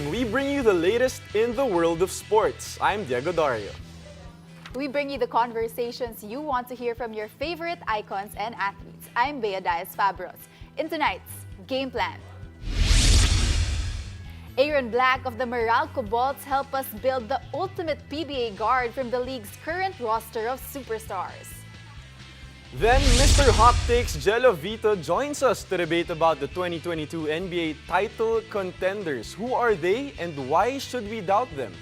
we bring you the latest in the world of sports. I'm Diego Dario. We bring you the conversations you want to hear from your favorite icons and athletes. I'm Bea Diaz Fabros. In tonight's Game Plan, Aaron Black of the Meralco Bolts help us build the ultimate PBA guard from the league's current roster of superstars. Then Mr. Hot Takes Jello Vito joins us to debate about the 2022 NBA title contenders. Who are they and why should we doubt them?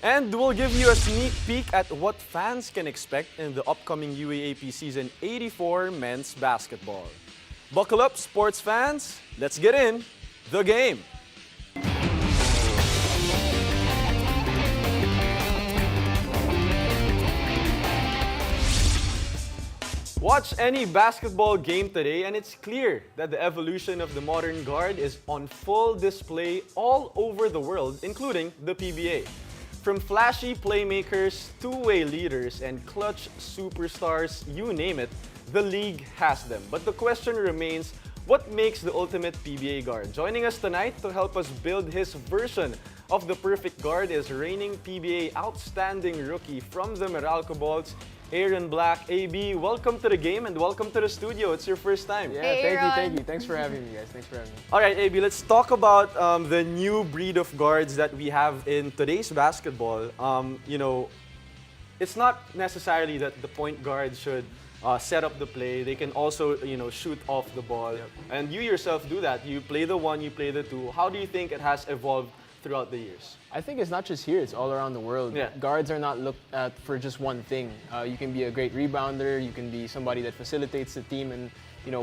And we'll give you a sneak peek at what fans can expect in the upcoming UAAP Season 84 men's basketball. Buckle up, sports fans. Let's get in the game. Watch any basketball game today and it's clear that the evolution of the modern guard is on full display all over the world, including the PBA. From flashy playmakers, two-way leaders, and clutch superstars, you name it, the league has them. But the question remains, what makes the ultimate PBA guard? Joining us tonight to help us build his version of the perfect guard is reigning PBA outstanding rookie from the Meralco Bolts, Aaron Black. AB, welcome to the game and welcome to the studio. It's your first time. Yeah, Hey, thank you. Thanks for having me, guys. Thanks for having me. All right, AB, let's talk about the new breed of guards that we have in today's basketball. It's not necessarily that the point guard should set up the play. They can also, shoot off the ball. Yep. And you yourself do that. You play the one, you play the two. How do you think it has evolved throughout the years? I think it's not just here, it's all around the world. Yeah. Guards are not looked at for just one thing. You can be a great rebounder, you can be somebody that facilitates the team and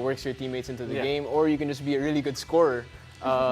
works your teammates into the game, or you can just be a really good scorer.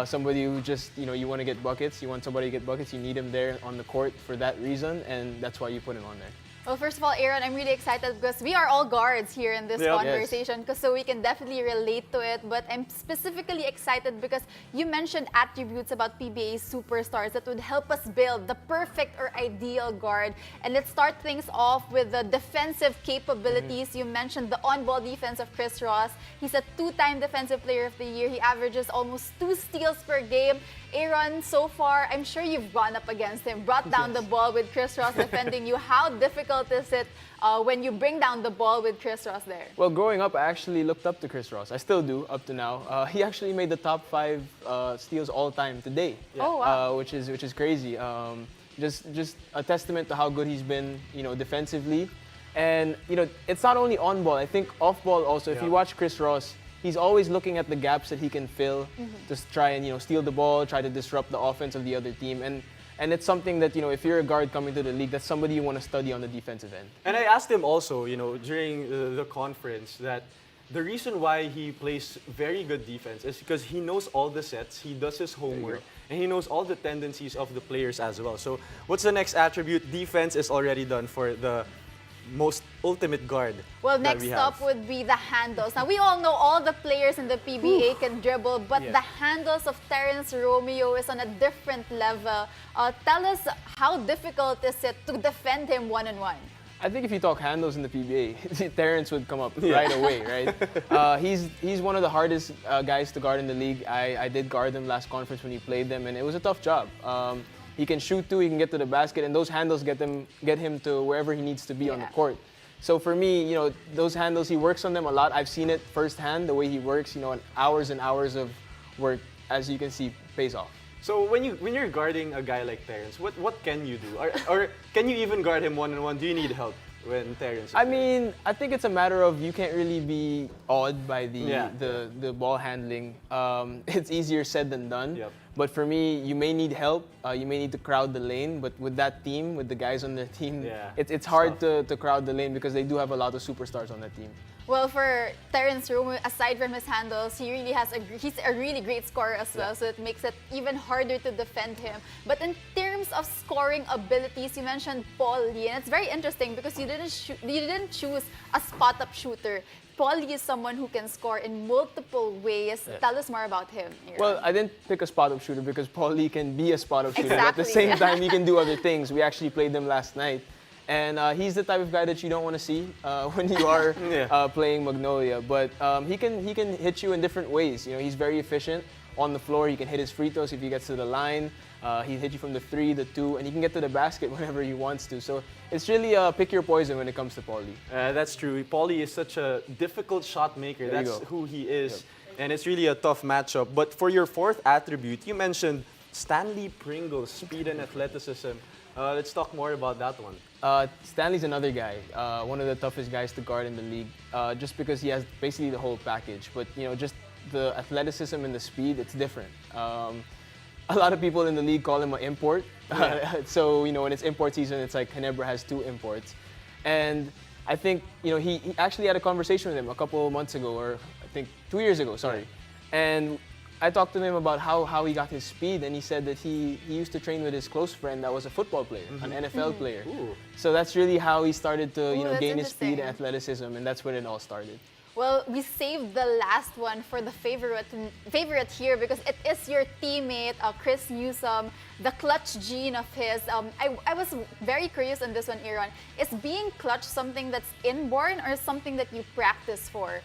Somebody who just, you want to get buckets, you want somebody to get buckets, you need him there on the court for that reason, and that's why you put him on there. Well, first of all, Aaron, I'm really excited because we are all guards here in this Yep. conversation, so we can definitely relate to it. But I'm specifically excited because you mentioned attributes about PBA superstars that would help us build the perfect or ideal guard. And let's start things off with the defensive capabilities. You mentioned the on-ball defense of Chris Ross. He's a two-time Defensive Player of the Year. He averages almost 2 steals per game. Aaron, so far, I'm sure you've gone up against him, brought down the ball with Chris Ross defending you. How difficult is it when you bring down the ball with Chris Ross there? Well, growing up, I actually looked up to Chris Ross. I still do, up to now. He actually made the top 5 steals all time today. Oh, wow. Which is crazy. Just a testament to how good he's been, defensively. And, it's not only on ball. I think off ball also. If you watch Chris Ross, he's always looking at the gaps that he can fill to try and steal the ball, try to disrupt the offense of the other team. And it's something that, if you're a guard coming to the league, that's somebody you want to study on the defensive end. And I asked him also, during the conference that the reason why he plays very good defense is because he knows all the sets, he does his homework, and he knows all the tendencies of the players as well. So what's the next attribute? Defense is already done for the most ultimate guard. Well, that next we up have. would be the handles. Now, we all know all the players in the PBA can dribble, but the handles of Terrence Romeo is on a different level. Tell us, how difficult is it to defend him one-on-one? I think if you talk handles in the PBA, Terrence would come up right away, right? He's one of the hardest guys to guard in the league. I did guard him last conference when he played them, and it was a tough job. He can shoot too, he can get to the basket, and those handles get him to wherever he needs to be on the court. So for me, those handles, he works on them a lot. I've seen it firsthand, the way he works, and hours and hours of work, as you can see, pays off. So when you're guarding a guy like Terrence, what can you do? Or can you even guard him one-on-one? Do you need help when Terrence is I mean, I think it's a matter of you can't really be awed by the ball handling. It's easier said than done. Yep. But for me, you may need help. You may need to crowd the lane. But with that team, with the guys on the team, it's hard to crowd the lane because they do have a lot of superstars on that team. Well, for Terrence Romeo, aside from his handles, he's a really great scorer as well, so it makes it even harder to defend him. But in terms of scoring abilities, you mentioned Paul Lee, and it's very interesting because you didn't choose a spot-up shooter. Paul Lee is someone who can score in multiple ways. Yeah. Tell us more about him, Aaron. Well, I didn't pick a spot-up shooter because Paul Lee can be a spot-up shooter. But at the Exactly, same yeah. time, he can do other things. We actually played them last night. And he's the type of guy that you don't want to see when you are playing Magnolia. But he can hit you in different ways. You know, he's very efficient. on the floor. He can hit his free throws if he gets to the line. He'll hit you from the 3, the 2, and he can get to the basket whenever he wants to. So it's really pick your poison when it comes to Paulie. That's true. Paulie is such a difficult shot maker. That's who he is. Yep. And it's really a tough matchup. But for your fourth attribute, you mentioned Stanley Pringle's speed and athleticism. Let's talk more about that one. Stanley's another guy, one of the toughest guys to guard in the league, just because he has basically the whole package. But just the athleticism and the speed, it's different. A lot of people in the league call him an import. Yeah. So when it's import season, it's like Ginebra has 2 imports. And I think he actually had a conversation with him a couple of months ago, or I think 2 years ago, sorry. And I talked to him about how he got his speed, and he said that he used to train with his close friend that was a football player, an NFL player. Ooh. So that's really how he started to gain his speed and athleticism, and that's when it all started. Well, we saved the last one for the favorite here because it is your teammate, Chris Newsome, the clutch gene of his. I was very curious on this one, Aaron. Is being clutch something that's inborn or something that you practice for?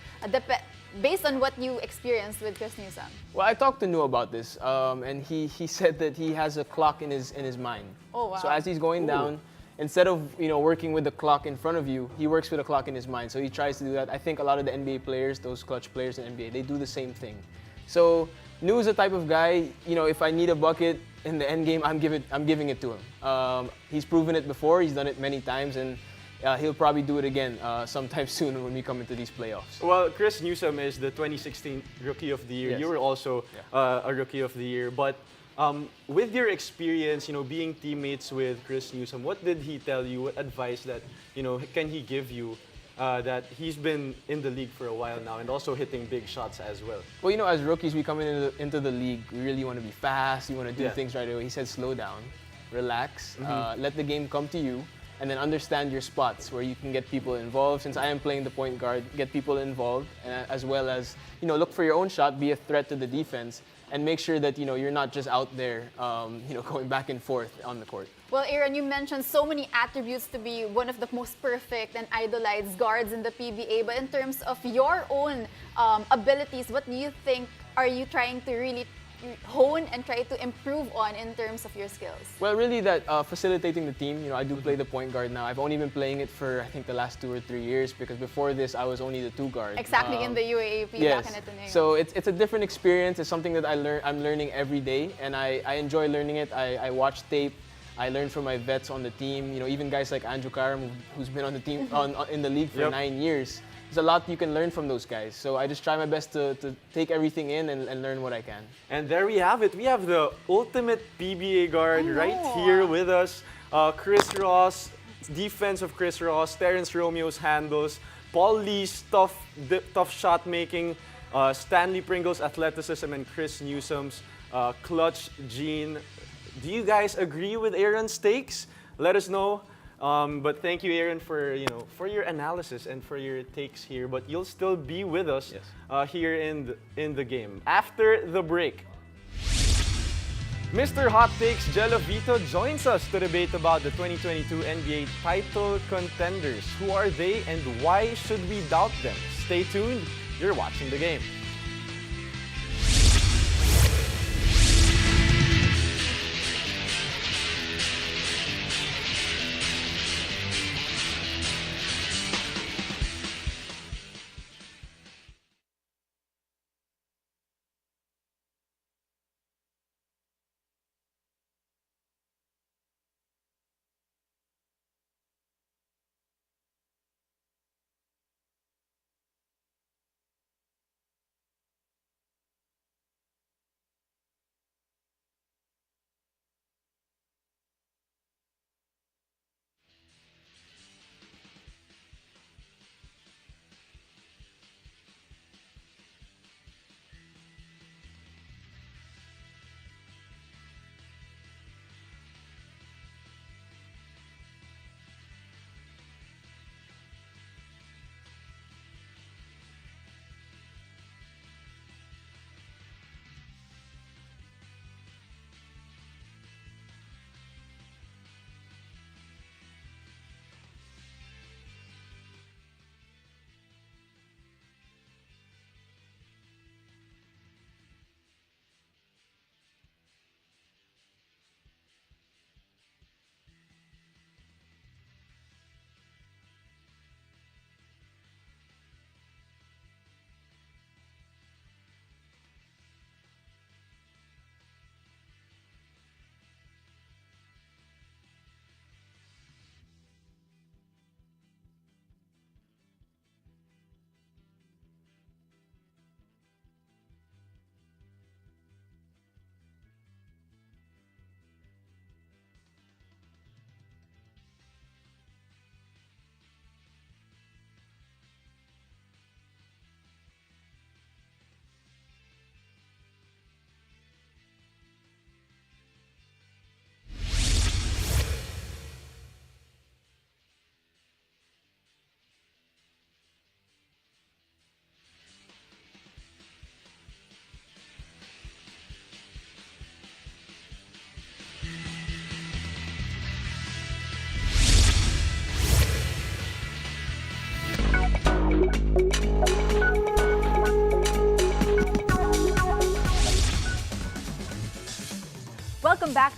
Based on what you experienced with Chris Newsome. Well, I talked to Nu about this, and he said that he has a clock in his mind. Oh, wow. So as he's going down, instead of working with the clock in front of you, he works with a clock in his mind. So he tries to do that. I think a lot of the NBA players, those clutch players in NBA, they do the same thing. So Nu is the type of guy, if I need a bucket in the end game, I'm giving it to him. He's proven it before. He's done it many times, and he'll probably do it again sometime soon when we come into these playoffs. Well, Chris Newsome is the 2016 Rookie of the Year. Yes. You were also a Rookie of the Year. But with your experience, being teammates with Chris Newsome, what did he tell you? What advice that can he give you? That he's been in the league for a while now and also hitting big shots as well. Well, as rookies, we come into the league. We really want to be fast. We want to do things right away. He said, slow down, relax, let the game come to you, and then understand your spots where you can get people involved. Since I am playing the point guard, get people involved, as well as look for your own shot, be a threat to the defense, and make sure that you're not just out there going back and forth on the court. Well, Aaron, you mentioned so many attributes to be one of the most perfect and idolized guards in the PBA. But in terms of your own abilities, what do you think are you trying to really hone and try to improve on in terms of your skills? Well, really that facilitating the team. I do play the point guard now. I've only been playing it for, I think, the last 2 or 3 years, because before this, I was only the 2 guard. Exactly, in the UAAP. Yes. Back in Ateneo. So it's a different experience. It's something that I'm learning every day, and I enjoy learning it. I watch tape. I learn from my vets on the team. Even guys like Andrew Karam, who's been on the team in the league for 9 years. There's a lot you can learn from those guys. So I just try my best to take everything in and learn what I can. And there we have it. We have the ultimate PBA guard right here with us. Chris Ross, defense of Chris Ross, Terrence Romeo's handles, Paul Lee's tough shot making, Stanley Pringle's athleticism, and Chris Newsome's clutch gene. Do you guys agree with Aaron's takes? Let us know. But thank you, Aaron, for your analysis and for your takes here. But you'll still be with us here in the game after the break. Mr. Hot Takes Jello Vito joins us to debate about the 2022 NBA title contenders. Who are they and why should we doubt them? Stay tuned. You're watching the game.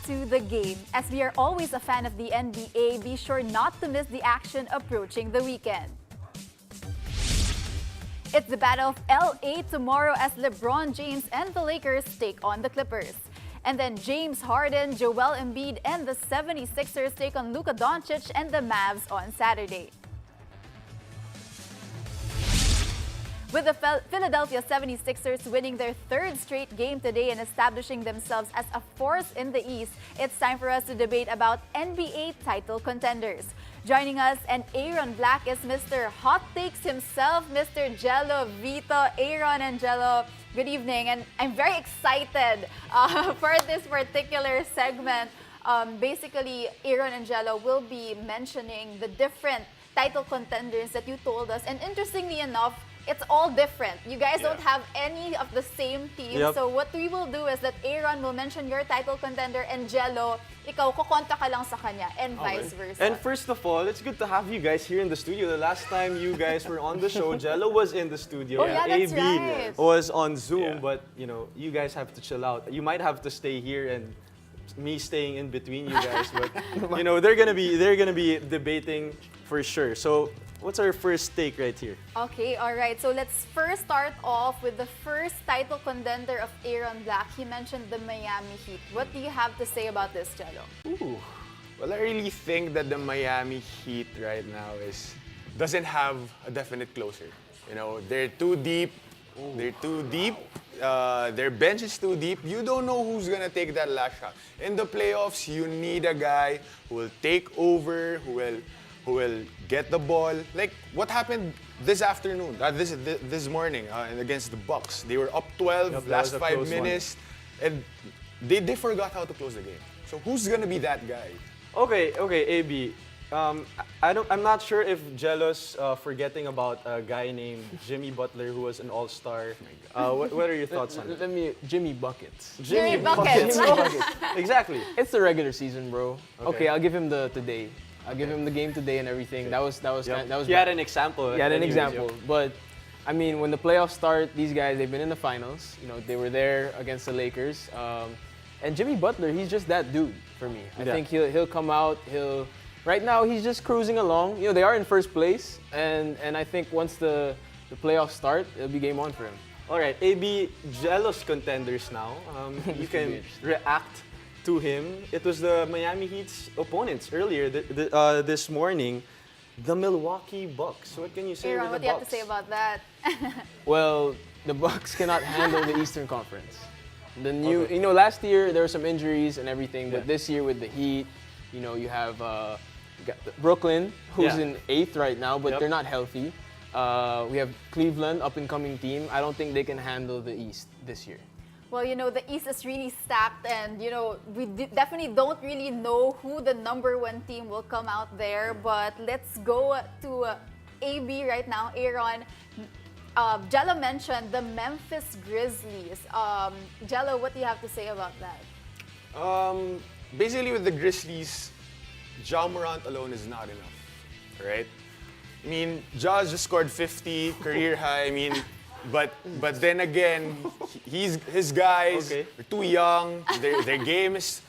to the game. As we are always a fan of the NBA, be sure not to miss the action approaching the weekend. It's the Battle of LA tomorrow as LeBron James and the Lakers take on the Clippers. And then James Harden, Joel Embiid, and the 76ers take on Luka Doncic and the Mavs on Saturday. With the Philadelphia 76ers winning their third straight game today and establishing themselves as a force in the East, it's time for us to debate about NBA title contenders. Joining us and Aaron Black is Mr. Hot Takes himself, Mr. Jello Vito. Aaron and Jello, good evening. And I'm very excited for this particular segment. Basically, Aaron and Jello will be mentioning the different title contenders that you told us. And interestingly enough, it's all different. You guys don't have any of the same team. Yep. So what we will do is that Aaron will mention your title contender and Jello, ikaw kukonta ka lang sa kanya and vice versa. And first of all, it's good to have you guys here in the studio. The last time you guys were on the show, Jello was in the studio. Oh, yeah, that's AB right. was on Zoom, but you guys have to chill out. You might have to stay here and me staying in between you guys, but they're gonna be debating for sure. So what's our first take right here? Okay, all right. So let's first start off with the first title contender of Aaron Black. He mentioned the Miami Heat. What do you have to say about this, Jello? Ooh. Well, I really think that the Miami Heat right now doesn't have a definite closer. They're too deep. They're too deep. Their bench is too deep. You don't know who's gonna take that last shot. In the playoffs, you need a guy who will take over, who will get the ball. Like what happened this afternoon, this morning against the Bucks. They were up 12, last 5 minutes, and they forgot how to close the game. So who's gonna be that guy? Okay, AB. I'm not sure if Jello's forgetting about a guy named Jimmy Butler who was an all-star. What are your thoughts on it? Jimmy Buckets. Jimmy Buckets. Exactly. It's the regular season, bro. Okay. I'll give him the today. I'll give him the game today and everything. That was He had an example. He had an anyways, example. But I mean, when the playoffs start, these guys, they've been in the finals. They were there against the Lakers. And Jimmy Butler, he's just that dude for me. I think he'll come out. Right now, he's just cruising along. They are in first place, and I think once the playoffs start, it'll be game on for him. All right, AB, Jello's contenders now. You can react to him. It was the Miami Heat's opponents earlier this morning, the Milwaukee Bucks. What can you say Aaron, about what the do you have Bucks? to say about that? Well, the Bucks cannot handle the Eastern Conference. Last year there were some injuries and everything, but this year with the Heat, you have Brooklyn, who's in 8th right now, but they're not healthy. We have Cleveland, up-and-coming team. I don't think they can handle the East this year. Well, the East is really stacked, and we definitely don't really know who the #1 team will come out there. But let's go to AB right now. Aaron, Jello mentioned the Memphis Grizzlies. Jello, what do you have to say about that? Basically, with the Grizzlies, Ja Morant alone is not enough, right? I mean, Ja's just scored 50, career high. I mean, but then again, his guys are too young. Their game is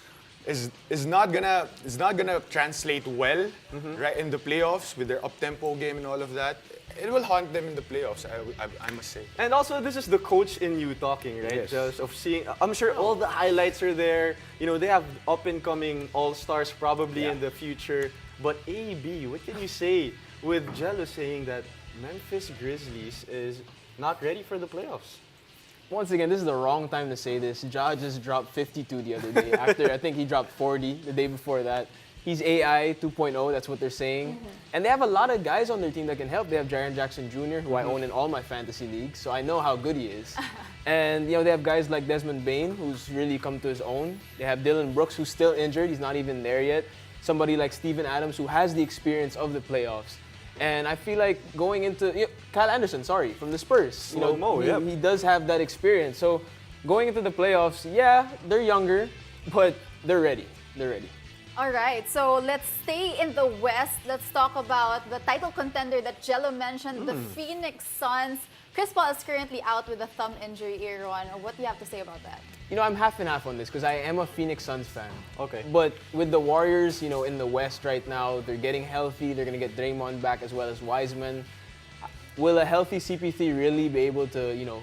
not gonna translate well, right, in the playoffs with their up-tempo game and all of that. It will haunt them in the playoffs, I must say. And also, this is the coach in you talking, right? Yes. Just of seeing, I'm sure all the highlights are there. They have up-and-coming all-stars probably in the future. But AB, what can you say with Jello saying that Memphis Grizzlies is not ready for the playoffs? Once again, this is the wrong time to say this. Ja just dropped 52 the other day. After, I think he dropped 40 the day before that. He's AI 2.0, that's what they're saying. And they have a lot of guys on their team that can help. They have Jaren Jackson Jr., who I own in all my fantasy leagues, so I know how good he is. And they have guys like Desmond Bane, who's really come to his own. They have Dylan Brooks, who's still injured. He's not even there yet. Somebody like Steven Adams, who has the experience of the playoffs. And I feel like going into Kyle Anderson, from the Spurs. He does have that experience. So going into the playoffs, they're younger, but they're ready. They're ready. All right, so let's stay in the West. Let's talk about the title contender that Jello mentioned, the Phoenix Suns. Chris Paul is currently out with a thumb injury, Aaron. What do you have to say about that? you know, I'm half and half on this because I am a Phoenix Suns fan. Okay. But with the Warriors, you know, in the West right now, they're getting healthy. They're going to get Draymond back as well as Wiseman. Will a healthy CP3 really be able to, you know,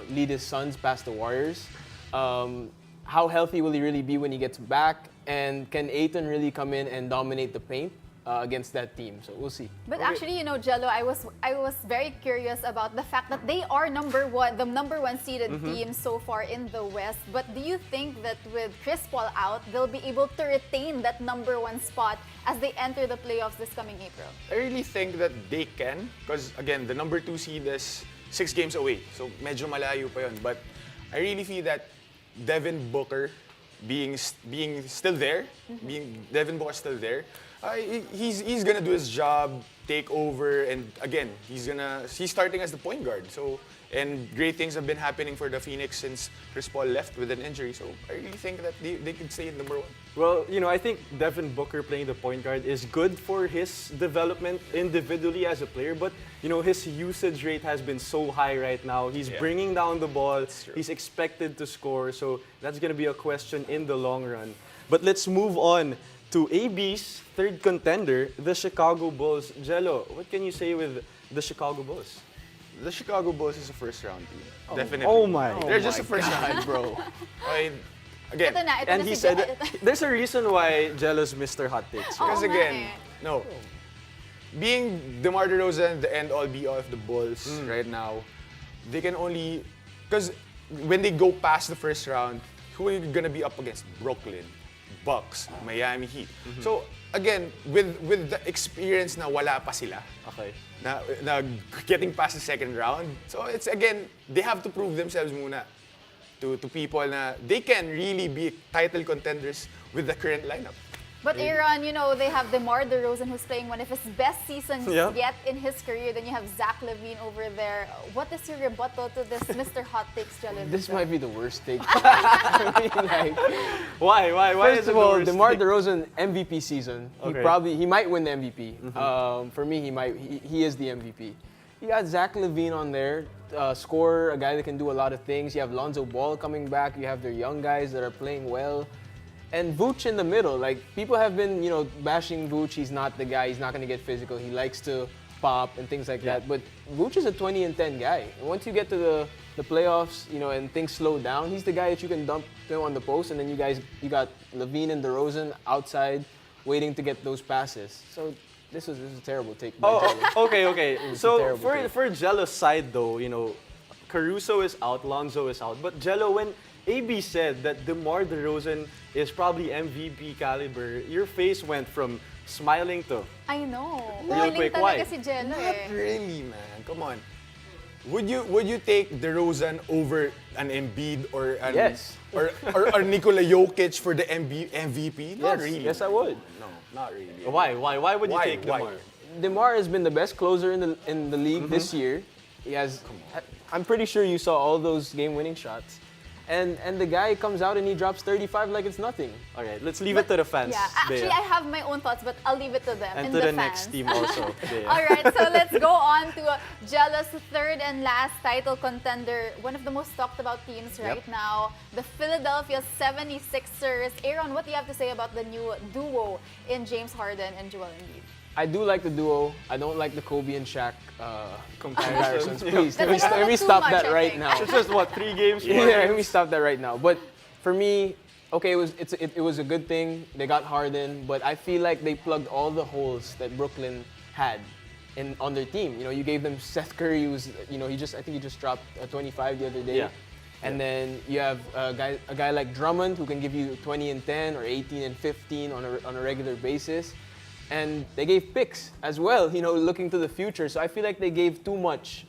lead his Suns past the Warriors? How healthy will he really be when he gets back? And can Ayton really come in and dominate the paint against that team? So we'll see. But actually, you know, Jello, I was very curious about the fact that they are the number one seeded team so far in the West. But do you think that with Chris Paul out, they'll be able to retain that number one spot as they enter the playoffs this coming April? I really think that they can, because again, the number 2 seed is 6 games away. So medyo malayo pa yun. But I really feel that Devin Booker being still there, Devin Booker still there, he's gonna do his job, take over, and again, he's starting as the point guard. So, and great things have been happening for the Phoenix since Chris Paul left with an injury. So I really think that they could stay in number 1. Well, you know, I think Devin Booker playing the point guard is good for his development individually as a player, but you know, his usage rate has been so high right now. He's bringing down the ball. He's expected to score, so that's going to be a question in the long run. But let's move on to AB's third contender, the Chicago Bulls. Jello, what can you say with the Chicago Bulls? The Chicago Bulls is a first-round team. Definitely. Oh my. They're just a first-round, bro. Again, Ito na And si he said Jello. there's a reason why Jello's Mr. Hot Takes. Oh. because nga again, eh. no. Being DeMar DeRozan, the end-all be-all of the Bulls right now, they can only... Because when they go past the first round, who are you gonna be up against? Brooklyn, Bucks, Miami Heat. So again, with the experience na wala pa sila, Okay. na getting past the second round, so it's again, they have to prove themselves muna to people na they can really be title contenders with the current lineup. But Aaron, you know, they have DeMar DeRozan who's playing one of his best seasons Yeah. yet in his career. Then you have Zach LaVine over there. What is your rebuttal to this Mr. Hot Takes, Jello? This might be the worst take. I mean, like, Why is first it of all, the worst DeMar take? DeRozan MVP season. Okay. He might win the MVP. For me, he is the MVP. You got Zach LaVine on there, scorer, a guy that can do a lot of things. You have Lonzo Ball coming back. You have their young guys that are playing well. And Vooch in the middle. Like, people have been, you know, bashing Vooch. He's not the guy. He's not going to get physical. He likes to pop and things like that. But Vooch is a 20-10 guy. And once you get to the playoffs, you know, and things slow down, he's the guy that you can dump on the post. And then you got LaVine and DeRozan outside waiting to get those passes. So this is a terrible take. by Jello. Okay. a So terrible take. for Jello's side though, you know, Caruso is out, Lonzo is out. But Jello, when AB said that DeMar DeRozan is probably MVP caliber, your face went from smiling to... I know. Real Galing quick, talaga why? si Jello Not eh. really, man. Come on. Would you take DeRozan over an Embiid or an Yes. or Nikola Jokic for the MVP? Not really. Yes, I would. No, not really. Why would you Why? take Why? DeMar? DeMar has been the best closer in the league this year. He has. I'm pretty sure you saw all those game-winning shots, and the guy comes out and he drops 35 like it's nothing. Okay, let's leave it to the fans. Yeah, actually, Bea. I have my own thoughts, but I'll leave it to them And and to the fans. next team also. Bea. All right, so let's go on to Jello's third and last title contender, one of the most talked about teams right now, the Philadelphia 76ers. Aaron, what do you have to say about the new duo in James Harden and Joel Embiid? I do like the duo. I don't like the Kobe and Shaq comparisons. Yeah. Please, That's let a little me too stop much, that I right think. now. It's just what, 3 games? 4 Yeah, let me games? stop that right now. But for me, okay, it was a good thing. They got Harden, but I feel like they plugged all the holes that Brooklyn had on their team. You know, you gave them Seth Curry, who's, you know, I think he just dropped 25 the other day. Yeah. And then you have a guy like Drummond who can give you 20 and 10 or 18 and 15 on a regular basis. And they gave picks as well, you know, looking to the future. So I feel like they gave too much,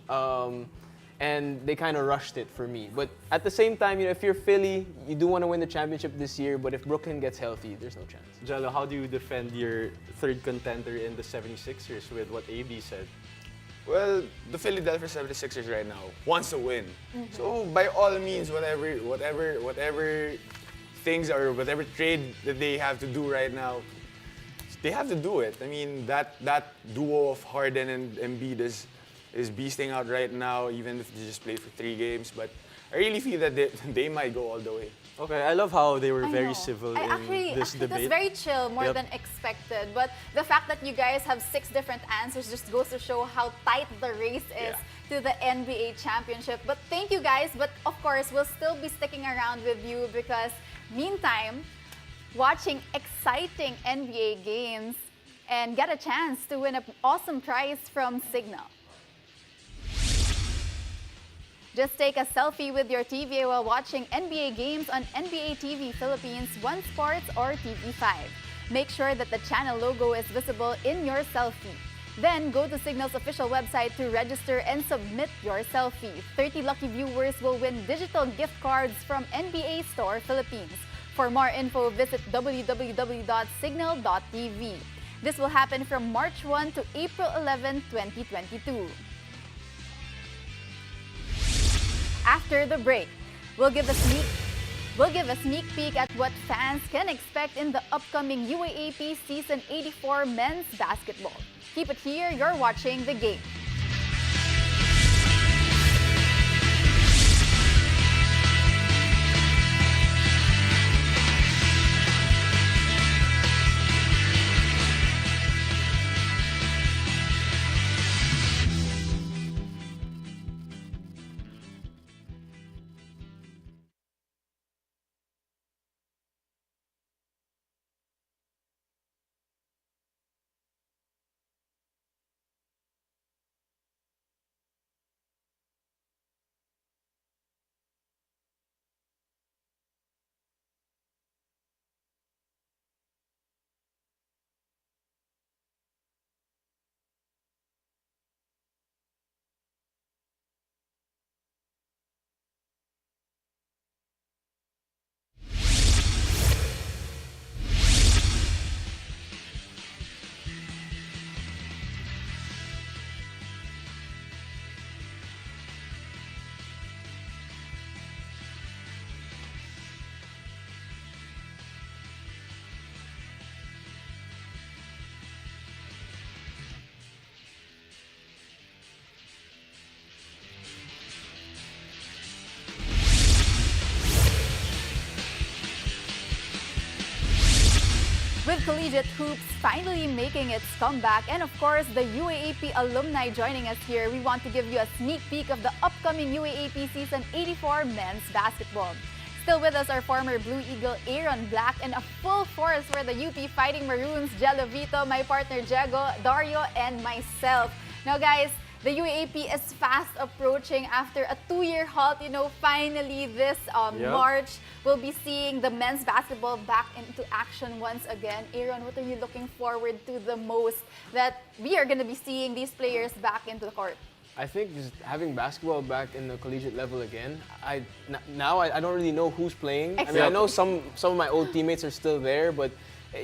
and they kind of rushed it for me. But at the same time, you know, if you're Philly, you do want to win the championship this year. But if Brooklyn gets healthy, there's no chance. Jello, how do you defend your third contender in the 76ers with what AB said? Well, the Philadelphia 76ers right now wants to win. So by all means, whatever things or whatever trade that they have to do right now, they have to do it. I mean, that duo of Harden and Embiid is beasting out right now, even if they just play for 3 games. But I really feel that they might go all the way. Okay, I love how they were I very know. civil I in actually, this It was debate. very chill, more Yep. than expected. But the fact that you guys have 6 different answers just goes to show how tight the race is to the NBA championship. But thank you guys. But of course, we'll still be sticking around with you because meantime, watching exciting NBA games and get a chance to win an awesome prize from Signal. Just take a selfie with your TV while watching NBA games on NBA TV Philippines, One Sports, or TV5. Make sure that the channel logo is visible in your selfie. Then go to Signal's official website to register and submit your selfie. 30 lucky viewers will win digital gift cards from NBA Store Philippines. For more info, visit www.signal.tv. This will happen from March 1 to April 11, 2022. After the break, we'll give a sneak peek at what fans can expect in the upcoming UAAP Season 84 men's basketball. Keep it here, you're watching The Game. With collegiate hoops finally making its comeback and of course the UAAP alumni joining us here, we want to give you a sneak peek of the upcoming UAAP Season 84 men's basketball. Still with us are former Blue Eagle Aaron Black and a full force for the UP Fighting Maroons, Jello Vito, my partner Diego, Dario, and myself. Now guys, the UAAP is fast approaching after a 2-year halt. You know, finally this March, we'll be seeing the men's basketball back into action once again. Aaron, what are you looking forward to the most that we are going to be seeing these players back into the court? I think just having basketball back in the collegiate level again. Now I don't really know who's playing. Exactly. I mean, I know some of my old teammates are still there, but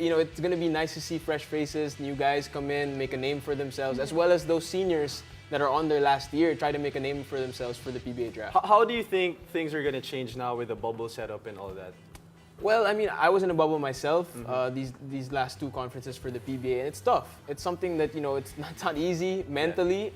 you know, it's going to be nice to see fresh faces, new guys come in, make a name for themselves, as well as those seniors that are on their last year try to make a name for themselves for the PBA draft. How do you think things are going to change now with the bubble setup and all that? Well, I mean, I was in a bubble myself these last 2 conferences for the PBA, and it's tough. It's something that, you know, it's not easy mentally.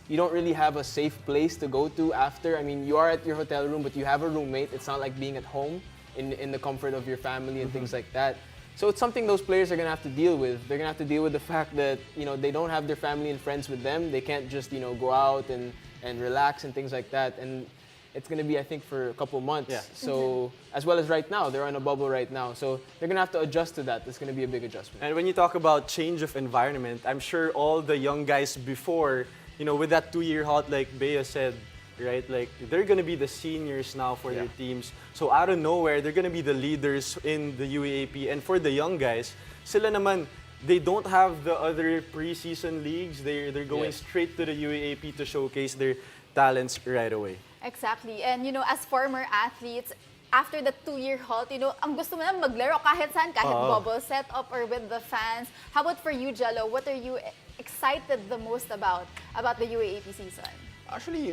You don't really have a safe place to go to after. I mean, you are at your hotel room, but you have a roommate. It's not like being at home in the comfort of your family and things like that. So it's something those players are going to have to deal with. They're going to have to deal with the fact that, you know, they don't have their family and friends with them. They can't just, you know, go out and relax and things like that. And it's going to be, I think, for a couple months. Yeah. So, as well as right now, they're on a bubble right now. So they're going to have to adjust to that. It's going to be a big adjustment. And when you talk about change of environment, I'm sure all the young guys before, you know, with that 2-year halt, like Bea said, right? Like, they're going to be the seniors now for their teams. So out of nowhere, they're going to be the leaders in the UAAP. And for the young guys, sila naman, they don't have the other preseason leagues. They're going straight to the UAAP to showcase their talents right away. Exactly. And you know, as former athletes, after the 2-year halt, you know, ang gusto mo na maglaro kahit saan, kahit bubble setup or with the fans. How about for you, Jello? What are you excited the most about the UAAP season? Actually,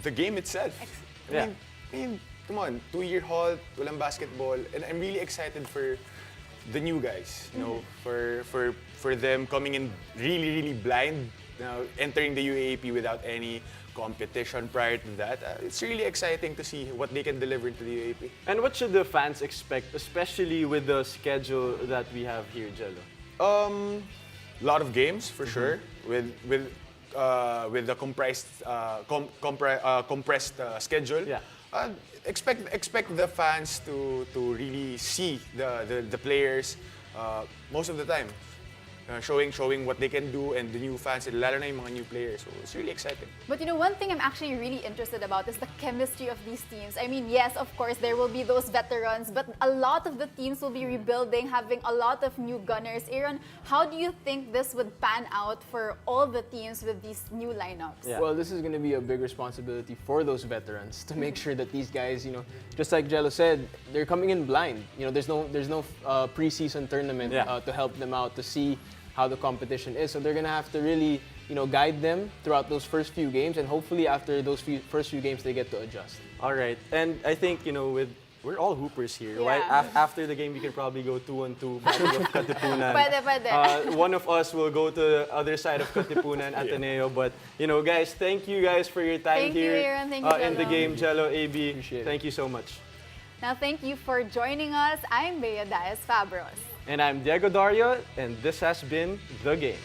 the game itself. I mean, come on, 2-year halt, walang basketball, and I'm really excited for the new guys. You know, for them coming in really blind, entering the UAAP without any competition prior to that, it's really exciting to see what they can deliver to the UAAP. And what should the fans expect, especially with the schedule that we have here, Jello? Lot of games for sure with the compressed schedule. Yeah. Expect the fans to really see the players most of the time. Showing what they can do, and the new fans, lalo na yung mga new players. So it's really exciting. But you know, one thing I'm actually really interested about is the chemistry of these teams. I mean, yes, of course, there will be those veterans, but a lot of the teams will be rebuilding, having a lot of new gunners. Aaron, how do you think this would pan out for all the teams with these new lineups? Yeah. Well, this is going to be a big responsibility for those veterans to make sure that these guys, you know, just like Jello said, they're coming in blind. You know, there's no preseason tournament to help them out to see how the competition is. So they're gonna have to really, you know, guide them throughout those first few games, and hopefully after those first few games they get to adjust. All right, and I think, you know, we're all hoopers here. Yeah. Right? After the game, we can probably go 2-on-2 Battle of Katipunan. Pwede. One of us will go to the other side of Katipunan, Ateneo. But, you know, guys, thank you guys for your time Thank you, here Aaron. Thank you, in the Jello. game. Jello, AB, Appreciate it. thank you so much. Now, thank you for joining us. I'm Bea Diaz Fabros. And I'm Diego Dario, and this has been The Game.